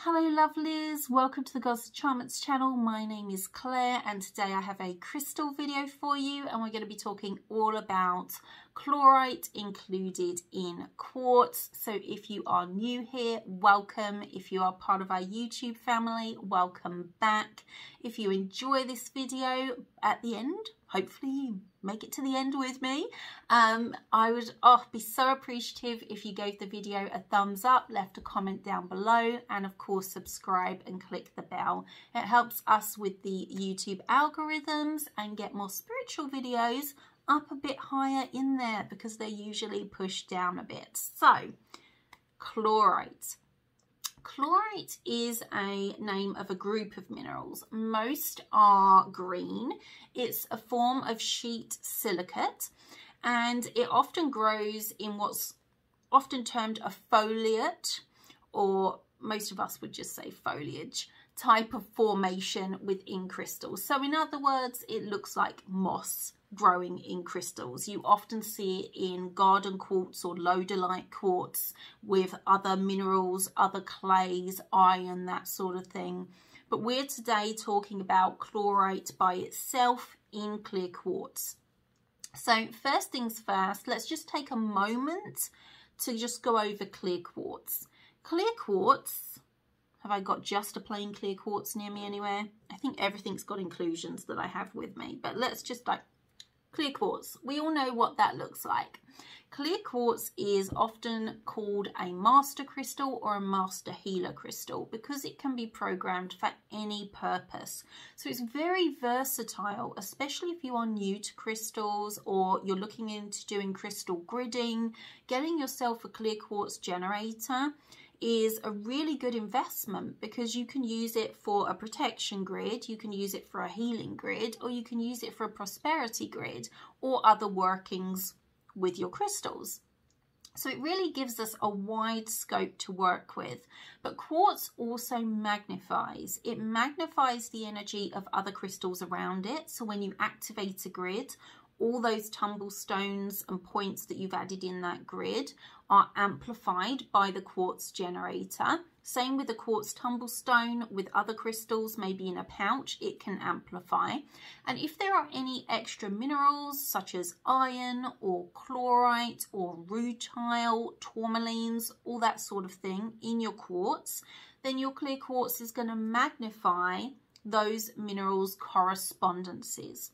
Hello lovelies, welcome to the Gods Enchantments channel. My name is Claire and today I have a crystal video for you and we're going to be talking all about chlorite included in quartz. So if you are new here, welcome. If you are part of our YouTube family, welcome back. If you enjoy this video at the end, hopefully you make it to the end with me. I would be so appreciative if you gave the video a thumbs up, left a comment down below, and of course subscribe and click the bell. It helps us with the YouTube algorithms and get more spiritual videos up a bit higher in there because they're usually pushed down a bit. So, chlorite. Chlorite is a name of a group of minerals. Most are green. It's a form of sheet silicate and it often grows in what's often termed a foliate, or most of us would just say foliage, type of formation within crystals. So in other words, it looks like moss growing in crystals. You often see it in garden quartz or lodolite quartz with other minerals, other clays, iron, that sort of thing. But we're today talking about chlorite by itself in clear quartz. So first things first, let's just take a moment to just go over clear quartz. Clear quartz, have I got just a plain clear quartz near me anywhere? I think everything's got inclusions that I have with me, but let's just clear quartz. We all know what that looks like. Clear quartz is often called a master crystal or a master healer crystal because it can be programmed for any purpose. So it's very versatile, especially if you are new to crystals or you're looking into doing crystal gridding. Getting yourself a clear quartz generator is a really good investment because you can use it for a protection grid, you can use it for a healing grid, or you can use it for a prosperity grid or other workings with your crystals. So it really gives us a wide scope to work with. But quartz also magnifies. It magnifies the energy of other crystals around it. So when you activate a grid, all those tumble stones and points that you've added in that grid are amplified by the quartz generator. Same with the quartz tumble stone. With other crystals, maybe in a pouch, it can amplify. And if there are any extra minerals such as iron or chlorite or rutile, tourmalines, all that sort of thing in your quartz, then your clear quartz is going to magnify those minerals' correspondences.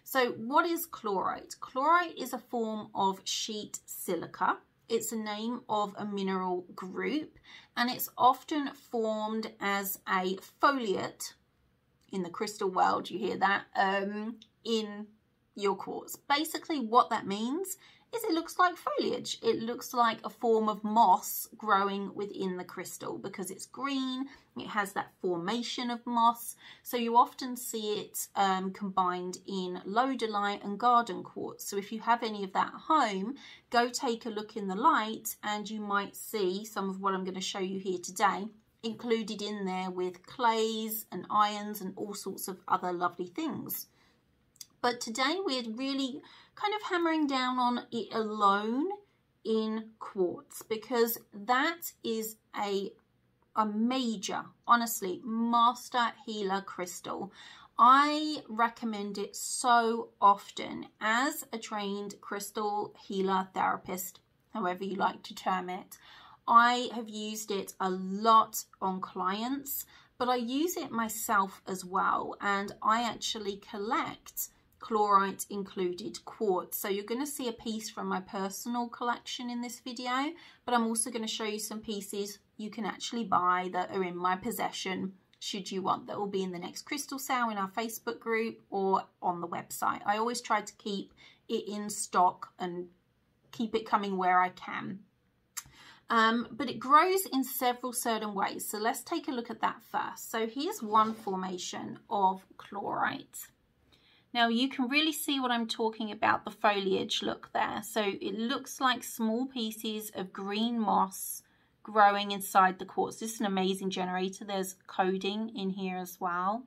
So what is chlorite? Chlorite is a form of sheet silica. It's a name of a mineral group and it's often formed as a foliate in the crystal world, you hear that, in your quartz. Basically what that means is it looks like foliage. It looks like a form of moss growing within the crystal because it's green. It has that formation of moss. So you often see it combined in lodolite and garden quartz. So if you have any of that at home, go take a look in the light and you might see some of what I'm going to show you here today included in there with clays and irons and all sorts of other lovely things. But today we're really kind of hammering down on it alone in quartz because that is a major, honestly, master healer crystal. I recommend it so often as a trained crystal healer therapist, however you like to term it. I have used it a lot on clients, but I use it myself as well, and I actually collect chlorite included quartz. So you're going to see a piece from my personal collection in this video, but I'm also going to show you some pieces you can actually buy that are in my possession should you want. That will be in the next crystal sale in our Facebook group or on the website. I always try to keep it in stock and keep it coming where I can. But it grows in several certain ways. So let's take a look at that first. So here's one formation of chlorite. Now you can really see what I'm talking about, the foliage look there. So it looks like small pieces of green moss growing inside the quartz. This is an amazing generator. There's coding in here as well,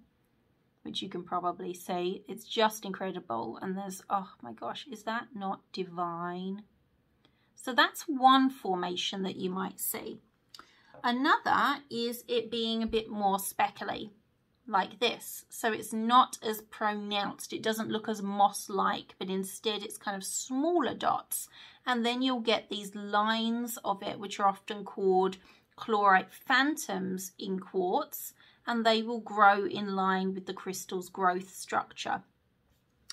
which you can probably see. It's just incredible. And there's, oh my gosh, is that not divine? So that's one formation that you might see. Another is it being a bit more speckly, like this. So it's not as pronounced. It doesn't look as moss-like, but instead it's kind of smaller dots. And then you'll get these lines of it, which are often called Chlorite Phantoms in quartz, and they will grow in line with the crystal's growth structure.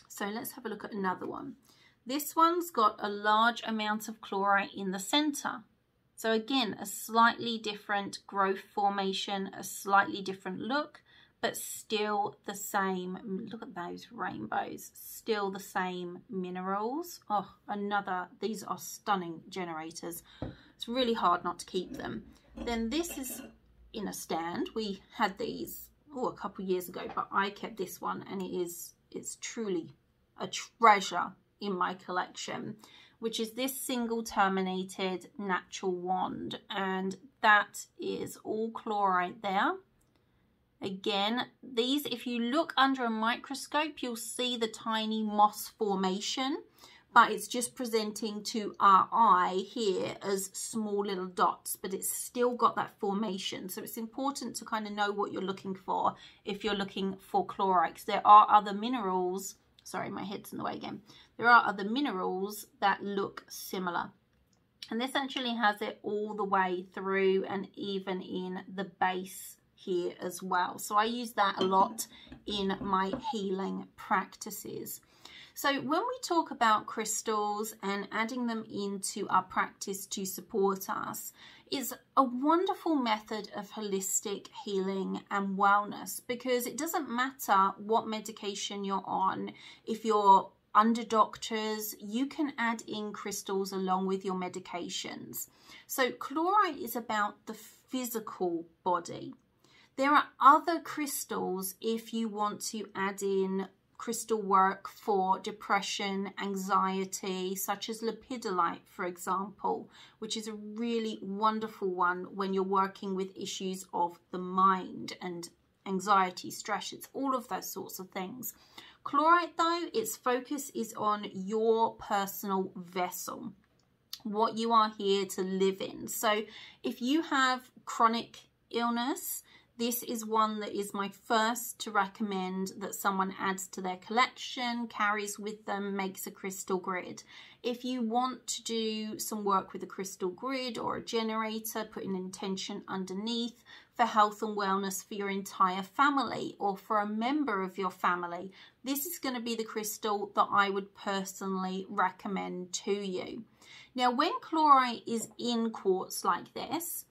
So let's have a look at another one. This one's got a large amount of chlorite in the center. So again, a slightly different growth formation, a slightly different look, but still the same. Look at those rainbows, still the same minerals. Oh, these are stunning generators. It's really hard not to keep them. Then this is in a stand. We had these a couple years ago, but I kept this one, and it's truly a treasure in my collection, which is this single terminated natural wand, and that is all chlorite there. Again, these, if you look under a microscope, you'll see the tiny moss formation, but it's just presenting to our eye here as small little dots, but it's still got that formation. So it's important to kind of know what you're looking for if you're looking for chlorite, 'cause there are other minerals. Sorry, my head's in the way again. There are other minerals that look similar. And this actually has it all the way through and even in the base here as well. So I use that a lot in my healing practices. So when we talk about crystals and adding them into our practice to support us, is a wonderful method of holistic healing and wellness, because it doesn't matter what medication you're on. If you're under doctors, you can add in crystals along with your medications. So chlorite is about the physical body. There are other crystals if you want to add in crystal work for depression, anxiety, such as lepidolite, for example, which is a really wonderful one when you're working with issues of the mind and anxiety, stress. It's all of those sorts of things. Chlorite, though, its focus is on your personal vessel, what you are here to live in. So if you have chronic illness, this is one that is my first to recommend that someone adds to their collection, carries with them, makes a crystal grid. If you want to do some work with a crystal grid or a generator, put an intention underneath for health and wellness for your entire family or for a member of your family, this is going to be the crystal that I would personally recommend to you. Now, when chlorite is in quartz like this,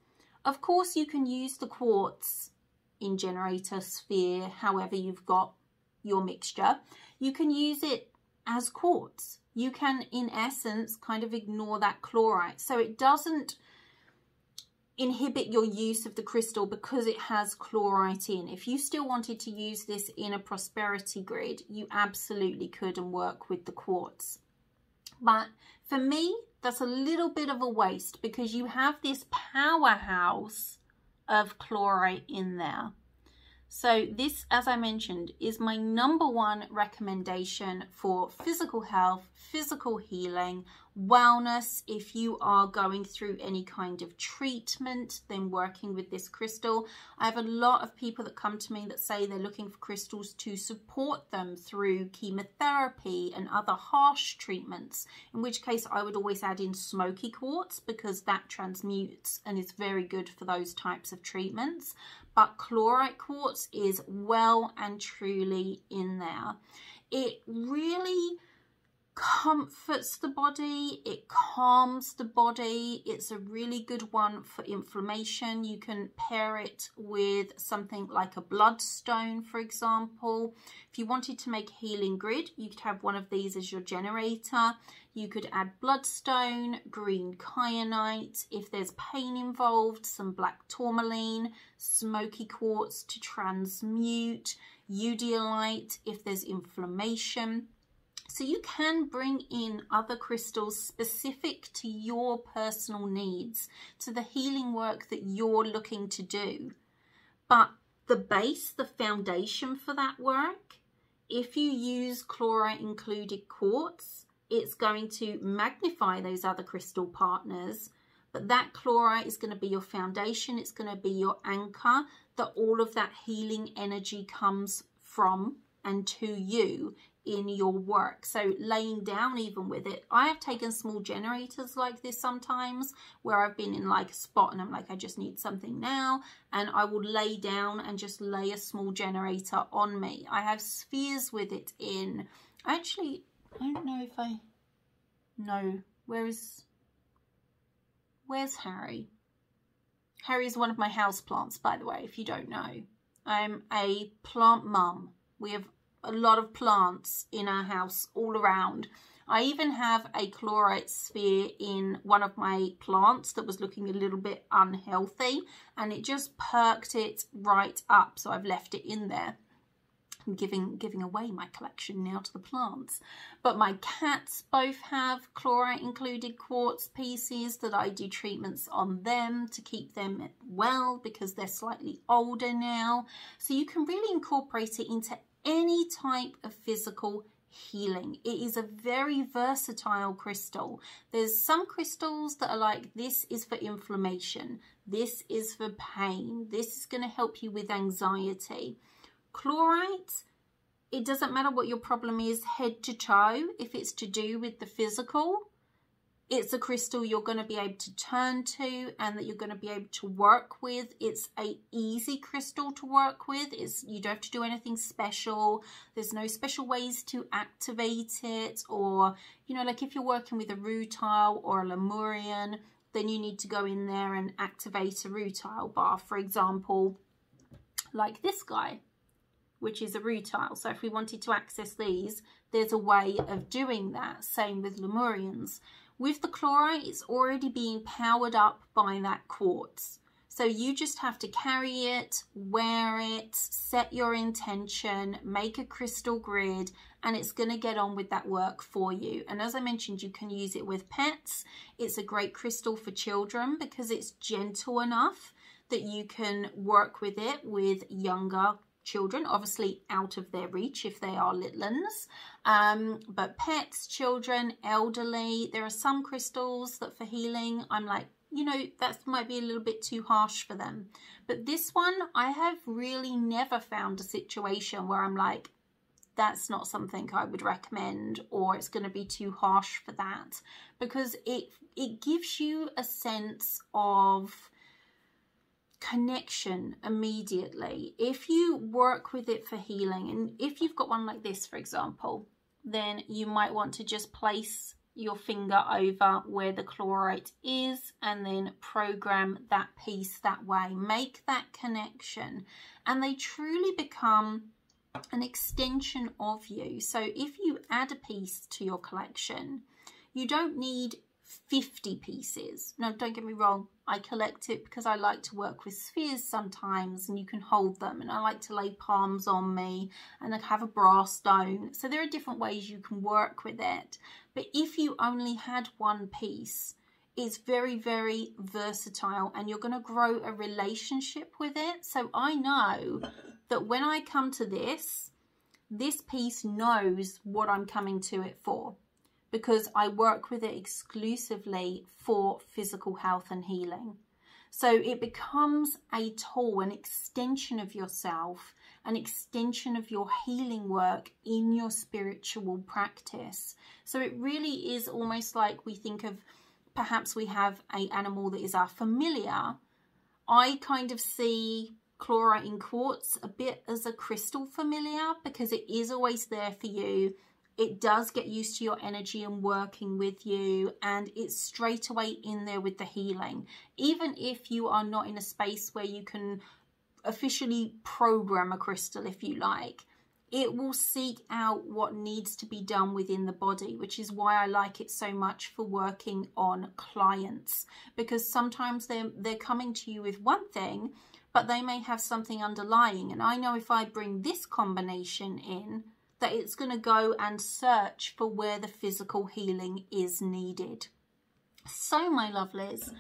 of course you can use the quartz in generator, sphere, however you've got your mixture. You can use it as quartz. You can, in essence, kind of ignore that chlorite. So it doesn't inhibit your use of the crystal because it has chlorite in. If you still wanted to use this in a prosperity grid, you absolutely could and work with the quartz. But for me, that's a little bit of a waste because you have this powerhouse of chlorite in there. So this, as I mentioned, is my #1 recommendation for physical health, physical healing, wellness. If you are going through any kind of treatment, then working with this crystal. I have a lot of people that come to me that say they're looking for crystals to support them through chemotherapy and other harsh treatments, in which case I would always add in smoky quartz because that transmutes and is very good for those types of treatments. But chlorite quartz is well and truly in there. It really comforts the body, it calms the body. It's a really good one for inflammation. You can pair it with something like a bloodstone, for example. If you wanted to make a healing grid, you could have one of these as your generator. You could add bloodstone, green kyanite. If there's pain involved, some black tourmaline, smoky quartz to transmute, eudialyte if there's inflammation. So you can bring in other crystals specific to your personal needs, to the healing work that you're looking to do. But the base, the foundation for that work, if you use chlorite included quartz, it's going to magnify those other crystal partners, But that chlorite is going to be your foundation. It's going to be your anchor, that all of that healing energy comes from and to you in your work. So laying down even with it, I have taken small generators like this sometimes where I've been in like a spot and I'm like, I just need something now, and I will lay down and just lay a small generator on me. I have spheres with it in. Actually, I don't know if I know. Where's Harry? Harry is one of my house plants, by the way, if you don't know. I'm a plant mum. We have a lot of plants in our house all around. I even have a chlorite sphere in one of my plants that was looking a little bit unhealthy, and it just perked it right up. So I've left it in there. I'm giving away my collection now to the plants. But my cats both have chlorite included quartz pieces that I do treatments on them to keep them well because they're slightly older now. So you can really incorporate it into any type of physical healing. It is a very versatile crystal. There's some crystals that are like, this is for inflammation, this is for pain, this is going to help you with anxiety. Chlorite, it doesn't matter what your problem is head to toe. If it's to do with the physical, it's a crystal you're going to be able to turn to and that you're going to be able to work with. It's a easy crystal to work with. You don't have to do anything special. There's no special ways to activate it, or, you know, like if you're working with a rutile or a Lemurian, then you need to go in there and activate a rutile bar, for example, like this guy, which is a rutile. So if we wanted to access these, there's a way of doing that. Same with Lemurians. With the chlorite, it's already being powered up by that quartz. So you just have to carry it, wear it, set your intention, make a crystal grid, and it's going to get on with that work for you. And as I mentioned, you can use it with pets. It's a great crystal for children because it's gentle enough that you can work with it with younger children, obviously out of their reach if they are little uns, but pets, children, elderly. There are some crystals that for healing I'm like, you know, that might be a little bit too harsh for them. But this one, I have really never found a situation where I'm like, that's not something I would recommend, or it's going to be too harsh for that, because it gives you a sense of connection immediately. If you work with it for healing, and if you've got one like this, for example, then you might want to just place your finger over where the chlorite is and then program that piece that way. Make that connection, and they truly become an extension of you. So if you add a piece to your collection, you don't need 50 pieces. No, don't get me wrong, I collect it because I like to work with spheres sometimes, and you can hold them, and I like to lay palms on me, and I have a brass stone. So there are different ways you can work with it. But if you only had one piece, it's very, very versatile, and you're going to grow a relationship with it. So I know that when I come to this piece knows what I'm coming to it for, because I work with it exclusively for physical health and healing. So it becomes a tool, an extension of yourself, an extension of your healing work in your spiritual practice. So it really is almost like we think of, perhaps we have an animal that is our familiar. I kind of see chlorite in quartz a bit as a crystal familiar, because it is always there for you. It does get used to your energy and working with you, and it's straight away in there with the healing. Even if you are not in a space where you can officially program a crystal, if you like, it will seek out what needs to be done within the body, which is why I like it so much for working on clients, because sometimes they're coming to you with one thing, but they may have something underlying. And I know if I bring this combination in, that it's going to go and search for where the physical healing is needed. So my lovelies,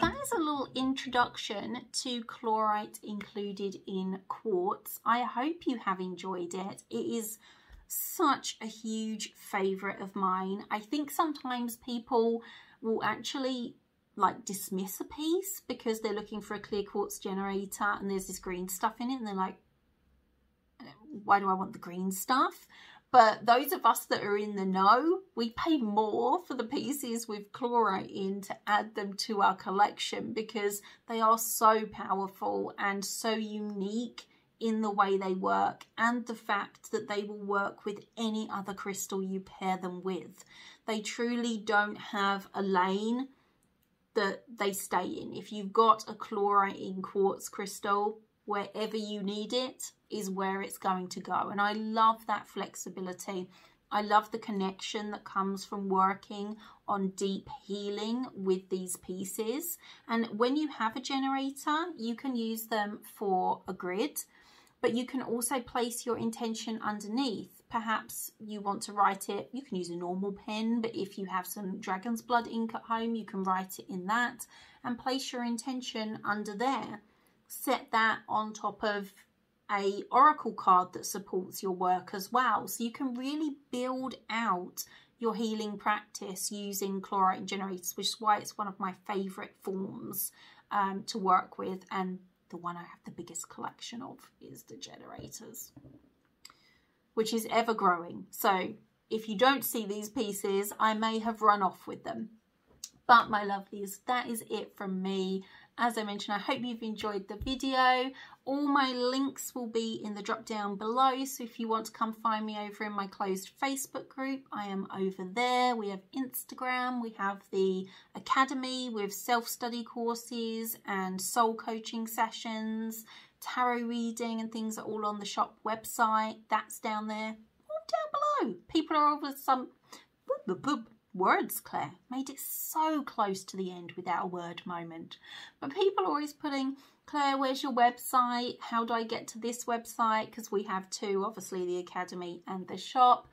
that is a little introduction to chlorite included in quartz. I hope you have enjoyed it. It is such a huge favourite of mine. I think sometimes people will actually like dismiss a piece because they're looking for a clear quartz generator and there's this green stuff in it, and they're like, why do I want the green stuff? But those of us that are in the know, we pay more for the pieces with chlorite in to add them to our collection because they are so powerful and so unique in the way they work, and the fact that they will work with any other crystal you pair them with. They truly don't have a lane that they stay in. If you've got a chlorite in quartz crystal, wherever you need it is where it's going to go. And I love that flexibility. I love the connection that comes from working on deep healing with these pieces. And when you have a generator, you can use them for a grid, but you can also place your intention underneath. Perhaps you want to write it, you can use a normal pen, but if you have some dragon's blood ink at home, you can write it in that and place your intention under there. Set that on top of a oracle card that supports your work as well. So you can really build out your healing practice using chlorite generators, which is why it's one of my favorite forms to work with, and the one I have the biggest collection of is the generators, which is ever growing. So if you don't see these pieces, I may have run off with them. But my lovelies, that is it from me. As I mentioned, I hope you've enjoyed the video. All my links will be in the drop down below. So if you want to come find me over in my closed Facebook group, I am over there. We have Instagram, we have the Academy with self-study courses and soul coaching sessions, tarot reading and things are all on the shop website. That's down there, all down below. People are over some words, Claire. Made it so close to the end without a word moment. But people are always putting, Claire, where's your website? How do I get to this website? Because we have two, obviously the Academy and the shop.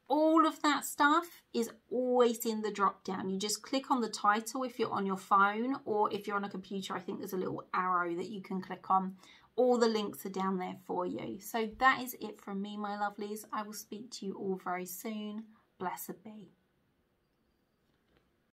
All of that stuff is always in the drop down. You just click on the title if you're on your phone, or if you're on a computer, I think there's a little arrow that you can click on. All the links are down there for you. So that is it from me, my lovelies. I will speak to you all very soon. Blessed be.